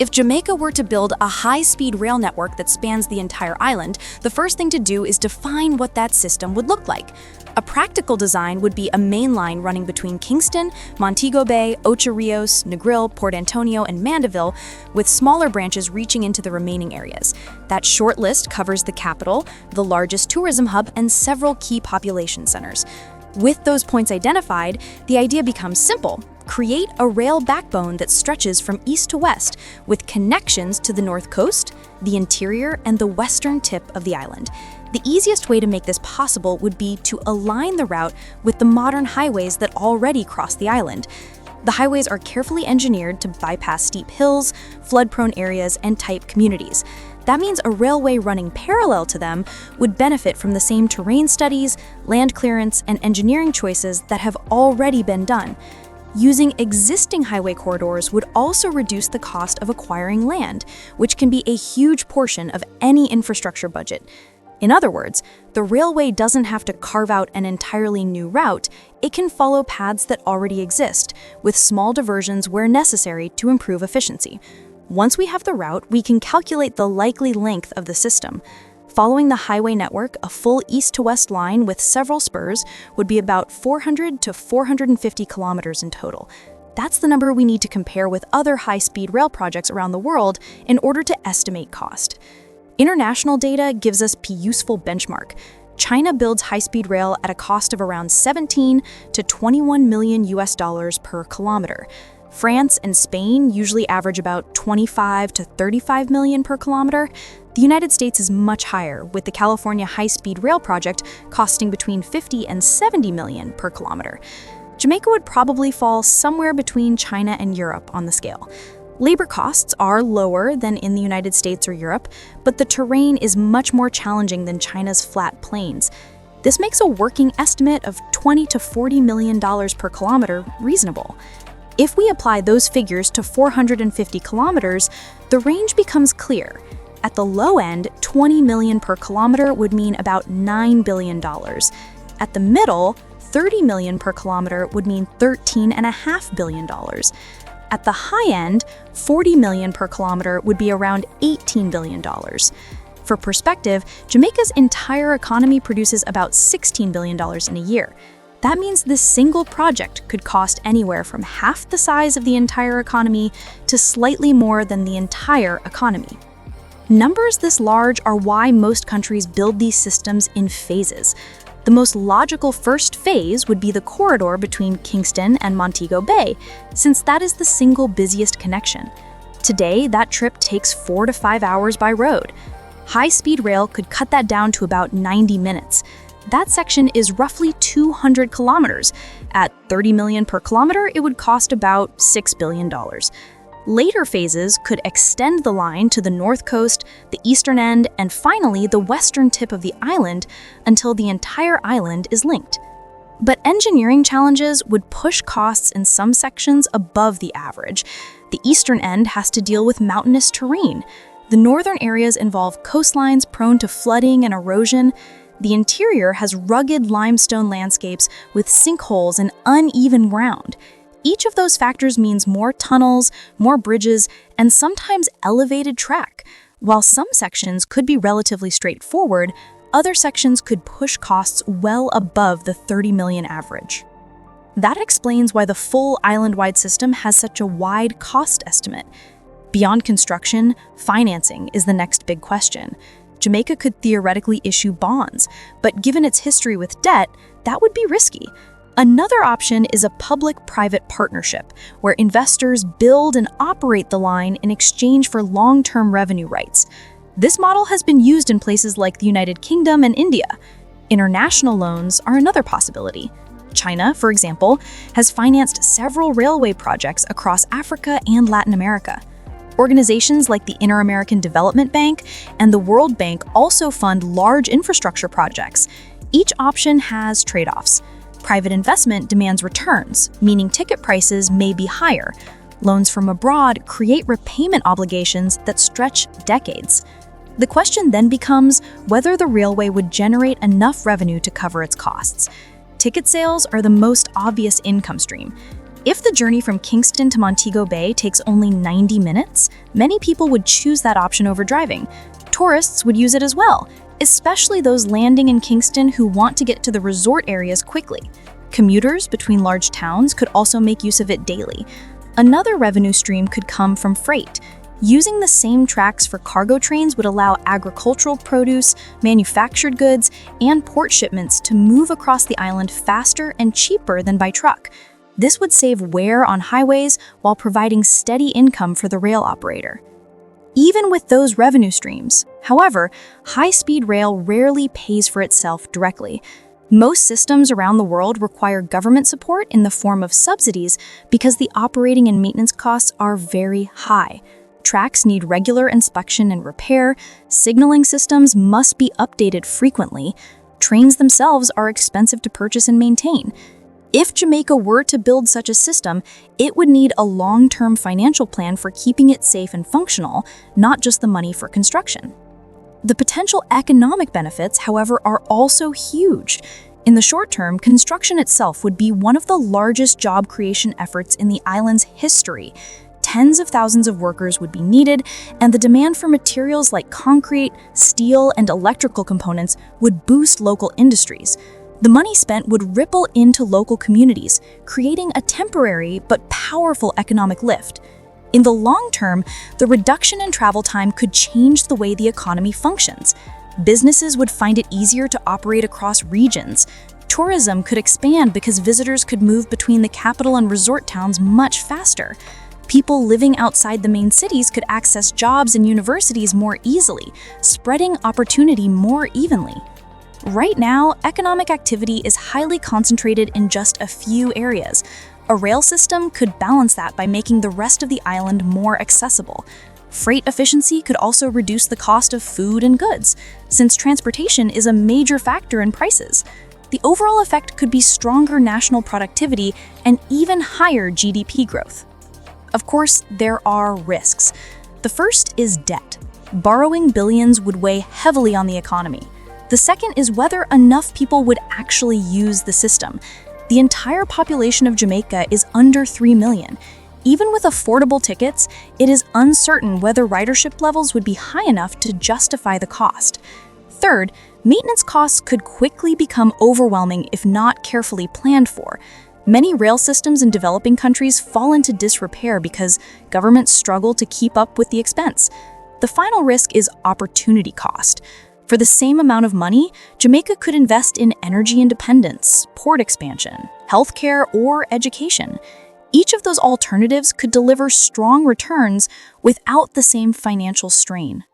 If Jamaica were to build a high-speed rail network that spans the entire island, the first thing to do is define what that system would look like. A practical design would be a main line running between Kingston, Montego Bay, Ocho Rios, Negril, Port Antonio, and Mandeville, with smaller branches reaching into the remaining areas. That short list covers the capital, the largest tourism hub, and several key population centers. With those points identified, the idea becomes simple. Create a rail backbone that stretches from east to west, with connections to the north coast, the interior, and the western tip of the island. The easiest way to make this possible would be to align the route with the modern highways that already cross the island. The highways are carefully engineered to bypass steep hills, flood-prone areas, and tight communities. That means a railway running parallel to them would benefit from the same terrain studies, land clearance, and engineering choices that have already been done. Using existing highway corridors would also reduce the cost of acquiring land, which can be a huge portion of any infrastructure budget. In other words, the railway doesn't have to carve out an entirely new route, it can follow paths that already exist, with small diversions where necessary to improve efficiency. Once we have the route, we can calculate the likely length of the system. Following the highway network, a full east-to-west line with several spurs would be about 400 to 450 kilometers in total. That's the number we need to compare with other high-speed rail projects around the world in order to estimate cost. International data gives us a useful benchmark. China builds high-speed rail at a cost of around 17 to 21 million US dollars per kilometer. France and Spain usually average about 25 to 35 million per kilometer. The United States is much higher, with the California high-speed rail project costing between 50 and 70 million per kilometer. Jamaica would probably fall somewhere between China and Europe on the scale. Labor costs are lower than in the United States or Europe, but the terrain is much more challenging than China's flat plains. This makes a working estimate of $20 to $40 million per kilometer reasonable. If we apply those figures to 450 kilometers, the range becomes clear. At the low end, 20 million per kilometer would mean about $9 billion. At the middle, 30 million per kilometer would mean $13.5 billion. At the high end, 40 million per kilometer would be around $18 billion. For perspective, Jamaica's entire economy produces about $16 billion in a year. That means this single project could cost anywhere from half the size of the entire economy to slightly more than the entire economy. Numbers this large are why most countries build these systems in phases. The most logical first phase would be the corridor between Kingston and Montego Bay, since that is the single busiest connection. Today, that trip takes 4 to 5 hours by road. High-speed rail could cut that down to about 90 minutes. That section is roughly 200 kilometers. At 30 million per kilometer, it would cost about $6 billion. Later phases could extend the line to the north coast, the eastern end, and finally the western tip of the island until the entire island is linked. But engineering challenges would push costs in some sections above the average. The eastern end has to deal with mountainous terrain. The northern areas involve coastlines prone to flooding and erosion. The interior has rugged limestone landscapes with sinkholes and uneven ground. Each of those factors means more tunnels, more bridges, and sometimes elevated track. While some sections could be relatively straightforward, other sections could push costs well above the 30 million average. That explains why the full island-wide system has such a wide cost estimate. Beyond construction, financing is the next big question. Jamaica could theoretically issue bonds, but given its history with debt, that would be risky. Another option is a public-private partnership, where investors build and operate the line in exchange for long-term revenue rights. This model has been used in places like the United Kingdom and India. International loans are another possibility. China, for example, has financed several railway projects across Africa and Latin America. Organizations like the Inter-American Development Bank and the World Bank also fund large infrastructure projects. Each option has trade-offs. Private investment demands returns, meaning ticket prices may be higher. Loans from abroad create repayment obligations that stretch decades. The question then becomes whether the railway would generate enough revenue to cover its costs. Ticket sales are the most obvious income stream. If the journey from Kingston to Montego Bay takes only 90 minutes, many people would choose that option over driving. Tourists would use it as well, especially those landing in Kingston who want to get to the resort areas quickly. Commuters between large towns could also make use of it daily. Another revenue stream could come from freight. Using the same tracks for cargo trains would allow agricultural produce, manufactured goods, and port shipments to move across the island faster and cheaper than by truck. This would save wear on highways while providing steady income for the rail operator. Even with those revenue streams, however, high-speed rail rarely pays for itself directly. Most systems around the world require government support in the form of subsidies because the operating and maintenance costs are very high. Tracks need regular inspection and repair, signaling systems must be updated frequently, trains themselves are expensive to purchase and maintain. If Jamaica were to build such a system, it would need a long-term financial plan for keeping it safe and functional, not just the money for construction. The potential economic benefits, however, are also huge. In the short term, construction itself would be one of the largest job creation efforts in the island's history. Tens of thousands of workers would be needed, and the demand for materials like concrete, steel, and electrical components would boost local industries. The money spent would ripple into local communities, creating a temporary but powerful economic lift. In the long term, the reduction in travel time could change the way the economy functions. Businesses would find it easier to operate across regions. Tourism could expand because visitors could move between the capital and resort towns much faster. People living outside the main cities could access jobs and universities more easily, spreading opportunity more evenly. Right now, economic activity is highly concentrated in just a few areas. A rail system could balance that by making the rest of the island more accessible. Freight efficiency could also reduce the cost of food and goods, since transportation is a major factor in prices. The overall effect could be stronger national productivity and even higher GDP growth. Of course, there are risks. The first is debt. Borrowing billions would weigh heavily on the economy. The second is whether enough people would actually use the system. The entire population of Jamaica is under 3 million. Even with affordable tickets, it is uncertain whether ridership levels would be high enough to justify the cost. Third, maintenance costs could quickly become overwhelming if not carefully planned for. Many rail systems in developing countries fall into disrepair because governments struggle to keep up with the expense. The final risk is opportunity cost. For the same amount of money, Jamaica could invest in energy independence, port expansion, healthcare, or education. Each of those alternatives could deliver strong returns without the same financial strain.